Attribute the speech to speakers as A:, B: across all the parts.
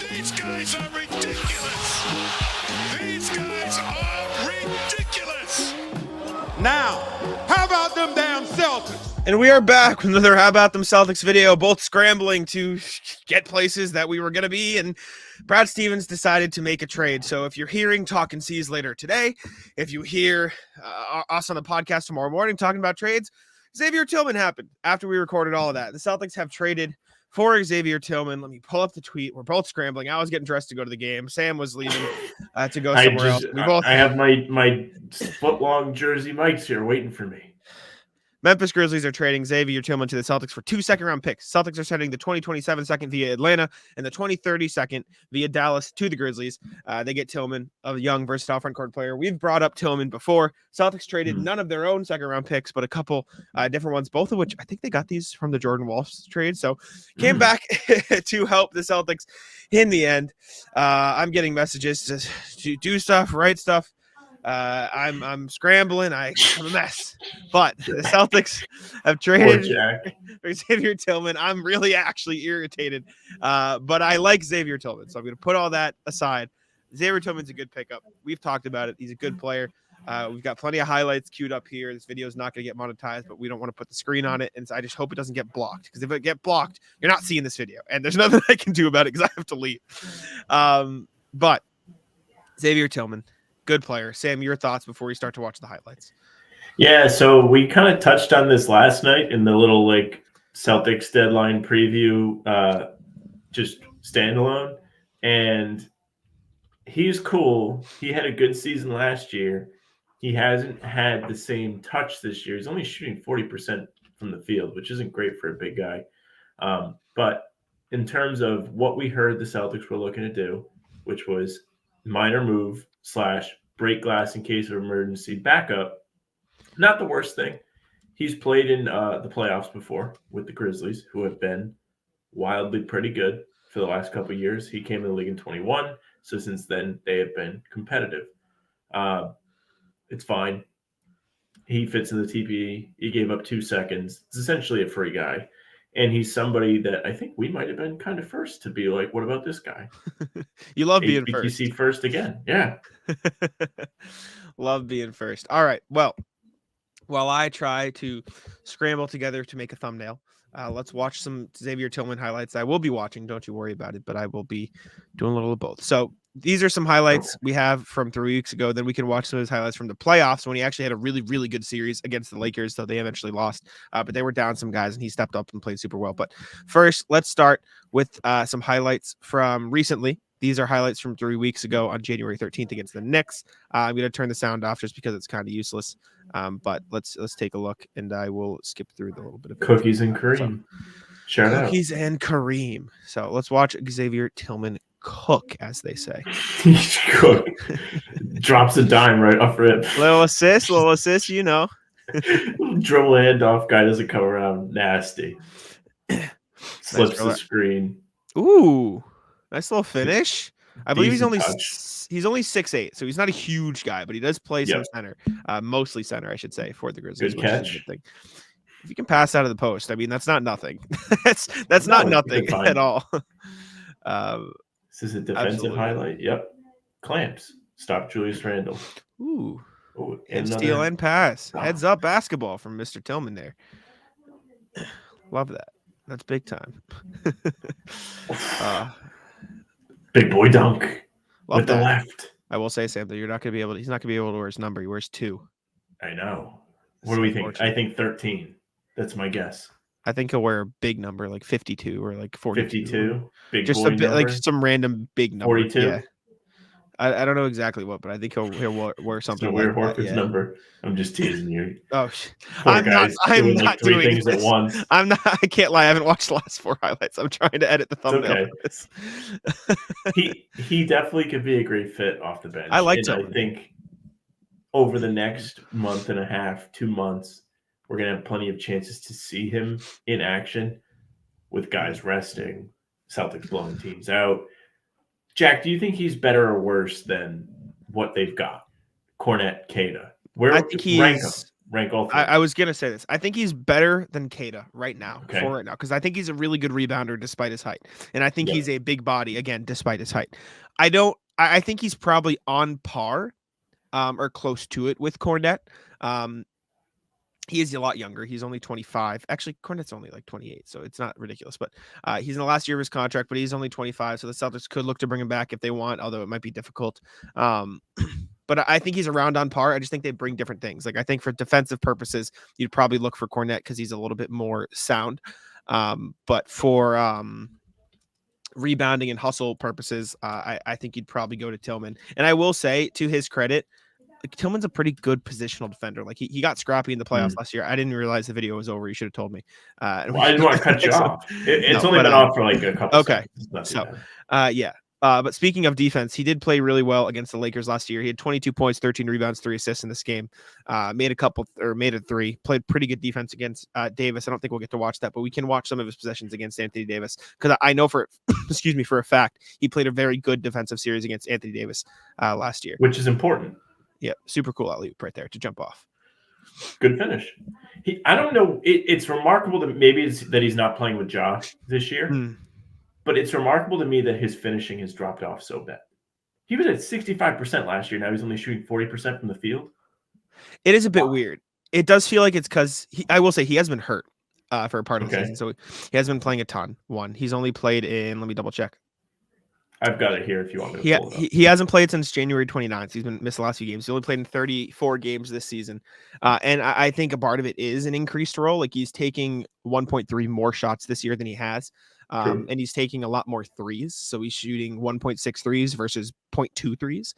A: These guys are ridiculous. These guys are ridiculous.
B: Now, how about them damn Celtics?
C: And we are back with another How About Them Celtics video, both scrambling to get places that we were going to be, and Brad Stevens decided to make a trade. So if you're hearing Talking C's later today, if you hear us on the podcast tomorrow morning talking about trades, Xavier Tillman happened after we recorded all of that. The Celtics have traded for Xavier Tillman. Let me pull up the tweet. We're both scrambling. I was getting dressed to go to the game. Sam was leaving to go somewhere else.
D: I have my foot-long jersey mics here waiting for me.
C: Memphis Grizzlies are trading Xavier Tillman to the Celtics for 2 second-round picks. Celtics are sending the 2027 second via Atlanta and the 2030 second via Dallas to the Grizzlies. They get Tillman, a young, versatile front-court player. We've brought up Tillman before. Celtics traded none of their own second-round picks, but a couple different ones, both of which I think they got these from the Jordan Walsh trade. So came back to help the Celtics in the end. I'm getting messages to do stuff, write stuff. I'm scrambling. I'm a mess. But the Celtics have traded for Xavier Tillman. I'm really actually irritated. But I like Xavier Tillman, so I'm going to put all that aside. Xavier Tillman's a good pickup. We've talked about it. He's a good player. We've got plenty of highlights queued up here. This video is not going to get monetized, but we don't want to put the screen on it. And so I just hope it doesn't get blocked, because if it get blocked, you're not seeing this video. And there's nothing I can do about it because I have to leave. But Xavier Tillman, good player. Sam, your thoughts before we start to watch the highlights?
D: Yeah, so we kind of touched on this last night in the little Celtics deadline preview, just standalone. And he's cool. He had a good season last year. He hasn't had the same touch this year. He's only shooting 40% from the field, which isn't great for a big guy. But in terms of what we heard the Celtics were looking to do, which was minor move / break glass in case of emergency backup, not the worst thing. He's played in the playoffs before with the Grizzlies, who have been wildly pretty good for the last couple of years. He came in the league in 21, so since then they have been competitive. It's fine. He fits in the TPE. He gave up 2 seconds. It's essentially a free guy. And he's somebody that I think we might have been kind of first to be like, what about this guy?
C: You love being first.
D: HBTC first again. Yeah.
C: Love being first. All right. Well, while I try to scramble together to make a thumbnail, let's watch some Xavier Tillman highlights. I will be watching. Don't you worry about it, but I will be doing a little of both. So these are some highlights we have from 3 weeks ago. Then we can watch some of his highlights from the playoffs when he actually had a really, really good series against the Lakers, though they eventually lost. But they were down some guys, and he stepped up and played super well. But first, let's start with some highlights from recently. These are highlights from 3 weeks ago on January 13th against the Knicks. I'm going to turn the sound off just because it's kind of useless. But let's take a look, and I will skip through the little bit of
D: Cookies and Kareem. Shout out.
C: Cookies and Kareem. So let's watch Xavier Tillman cook, as they say.
D: Cook. Drops a dime right off rip.
C: Little assist, you know.
D: Dribble handoff, guy doesn't come around. Nasty. Slips the screen.
C: Ooh, nice little finish. I believe he's only
D: touch.
C: 6'8", so he's not a huge guy, but he does play some center, mostly center, I should say, for the Grizzlies.
D: Good catch.
C: If you can pass out of the post, I mean, that's not nothing. that's not nothing at all.
D: This is a defensive highlight. Yep. Clamps. Stop Julius Randle.
C: Ooh. And steal and pass. Heads up basketball from Mr. Tillman there. Love that. That's big time.
D: Big boy dunk with the left.
C: I will say, Sam, that he's not going to be able to wear his number. He wears 2.
D: I know. What do we think? I think 13. That's my guess.
C: I think he'll wear a big number, like 52 or like 42.
D: 52? Big
C: just
D: boy
C: a bit
D: number?
C: like some random big number.
D: 42?
C: Yeah. I don't know exactly what, but I think he'll wear something.
D: So wear Horford's number. I'm just teasing you.
C: Oh,
D: I'm not doing things at once.
C: I can't lie. I haven't watched the last 4 highlights. I'm trying to edit the thumbnail.
D: It's okay. He definitely could be a great fit off the bench.
C: I like
D: I think over the next month and a half, 2 months, we're going to have plenty of chances to see him in action with guys resting, Celtics blowing teams out. Jack, do you think he's better or worse than what they've got? Cornette, Queta.
C: I think
D: rank all three.
C: I was gonna say this. I think he's better than Keita right now,
D: Okay.
C: because I think he's a really good rebounder despite his height, and I think he's a big body again despite his height. I think he's probably on par, or close to it with Cornette. He is a lot younger. He's only 25. Actually, Cornette's only like 28, so it's not ridiculous. But he's in the last year of his contract, but he's only 25. So the Celtics could look to bring him back if they want, although it might be difficult. But I think he's around on par. I just think they bring different things. Like I think for defensive purposes, you'd probably look for Cornette because he's a little bit more sound. But for rebounding and hustle purposes, I think you'd probably go to Tillman. And I will say, to his credit, like, Tillman's a pretty good positional defender. Like he got scrappy in the playoffs last year. I didn't realize the video was over. You should have told me.
D: Well, I didn't want to cut you off. It's only been off for like a couple.
C: Okay. So, yeah. But speaking of defense, he did play really well against the Lakers last year. He had 22 points, 13 rebounds, 3 assists in this game. Made a 3. Played pretty good defense against Davis. I don't think we'll get to watch that, but we can watch some of his possessions against Anthony Davis because I know for for a fact he played a very good defensive series against Anthony Davis last year,
D: which is important.
C: Yeah, super cool alley-oop right there to jump off.
D: Good finish. I don't know. It's remarkable that maybe that he's not playing with Josh this year, but it's remarkable to me that his finishing has dropped off so bad. He was at 65% last year. Now he's only shooting 40% from the field.
C: It is a bit weird. It does feel like it's because I will say he has been hurt for a part of the season, so he has been playing a ton. He's only played in. Let me double check.
D: I've got it here if you want me to pull it up.
C: He hasn't played since January 29th. He's been missed the last few games. He only played in 34 games this season. And I think a part of it is an increased role. Like he's taking 1.3 more shots this year than he has. And he's taking a lot more threes. So he's shooting 1.6 threes versus 0.2 threes.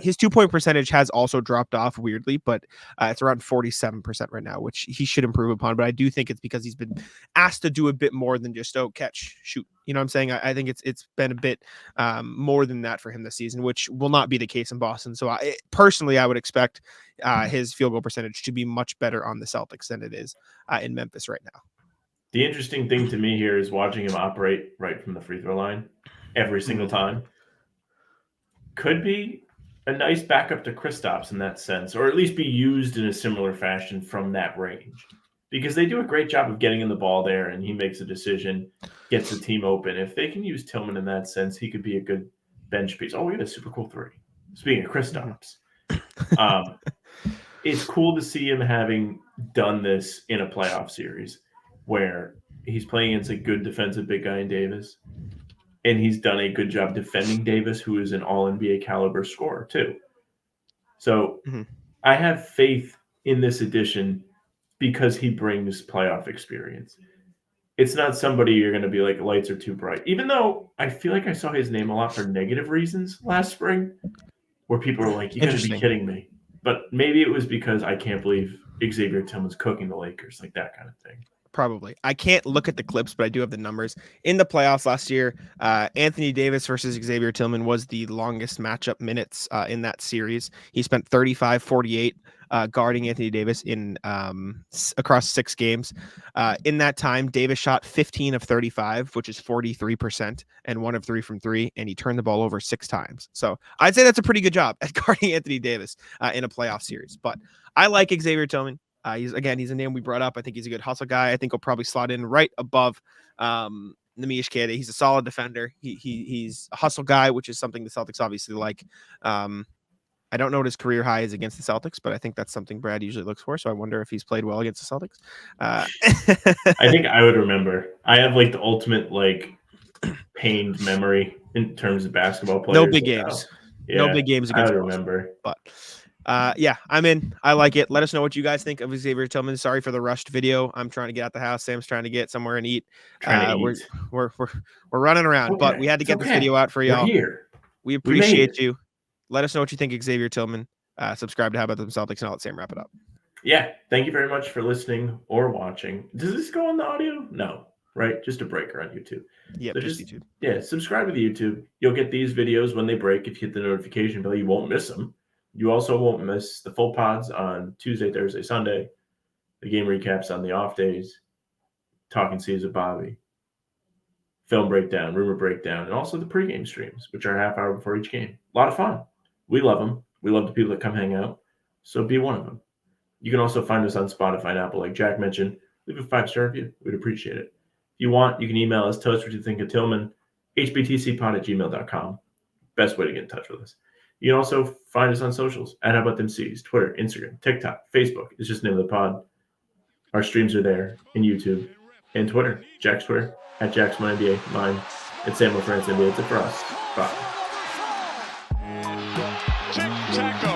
C: His 2-point percentage has also dropped off weirdly, but it's around 47% right now, which he should improve upon. But I do think it's because he's been asked to do a bit more than just, catch, shoot. You know what I'm saying? I think it's been a bit more than that for him this season, which will not be the case in Boston. So personally, I would expect his field goal percentage to be much better on the Celtics than it is in Memphis right now.
D: The interesting thing to me here is watching him operate right from the free throw line every single time. Could be a nice backup to Kristaps in that sense, or at least be used in a similar fashion from that range. Because they do a great job of getting in the ball there, and he makes a decision, gets the team open. If they can use Tillman in that sense, he could be a good bench piece. Oh, we had a super cool 3. Speaking of Kristaps, it's cool to see him having done this in a playoff series where he's playing against a good defensive big guy in Davis, and he's done a good job defending Davis, who is an all-NBA caliber scorer too. So I have faith in this addition because he brings playoff experience. It's not somebody you're going to be like, lights are too bright. Even though I feel like I saw his name a lot for negative reasons last spring, where people were like, you got to be kidding me. But maybe it was because I can't believe Xavier Tillman's cooking the Lakers, like that kind of thing.
C: Probably. I can't look at the clips, but I do have the numbers. In the playoffs last year, Anthony Davis versus Xavier Tillman was the longest matchup minutes in that series. He spent 35-48 guarding Anthony Davis in across 6 games. In that time, Davis shot 15 of 35, which is 43%, and 1 of 3 from 3, and he turned the ball over 6 times. So I'd say that's a pretty good job at guarding Anthony Davis in a playoff series. But I like Xavier Tillman. He's a name we brought up. I think he's a good hustle guy. I think he'll probably slot in right above Nemish Keita. He's a solid defender. He's a hustle guy, which is something the Celtics obviously like. I don't know what his career high is against the Celtics, but I think that's something Brad usually looks for. So I wonder if he's played well against the Celtics.
D: I think I would remember. I have like the ultimate pained memory in terms of basketball players.
C: No big games. No big games against.
D: I remember,
C: but. I'm in. I like it. Let us know what you guys think of Xavier Tillman. Sorry for the rushed video. I'm trying to get out the house. Sam's trying to get somewhere and eat. We're running around, but we had to get this video out for y'all. We appreciate you. Let us know what you think of Xavier Tillman. Subscribe to How About Them Celtics, and I'll let Sam wrap it up.
D: Yeah. Thank you very much for listening or watching. Does this go on the audio? No. Right? Just a breaker on YouTube.
C: Yeah,
D: so
C: just YouTube.
D: Yeah, subscribe to the YouTube. You'll get these videos when they break. If you hit the notification bell, you won't miss them. You also won't miss the full pods on Tuesday, Thursday, Sunday, the game recaps on the off days, Talking C's with Bobby, film breakdown, rumor breakdown, and also the pregame streams, which are a half hour before each game. A lot of fun. We love them. We love the people that come hang out. So be one of them. You can also find us on Spotify and Apple, like Jack mentioned. Leave a 5-star review. We'd appreciate it. If you want, you can email us, tell us what you think of Tillman, hbtcpod@gmail.com. Best way to get in touch with us. You can also find us on socials at How About Them C's, Twitter, Instagram, TikTok, Facebook. It's just the name of the pod. Our streams are there in YouTube and Twitter. Jack's Twitter, at JacksMyNBA, mine, at Samuel France NBA. That's it for us. Bye.
A: Tic-tac-toe.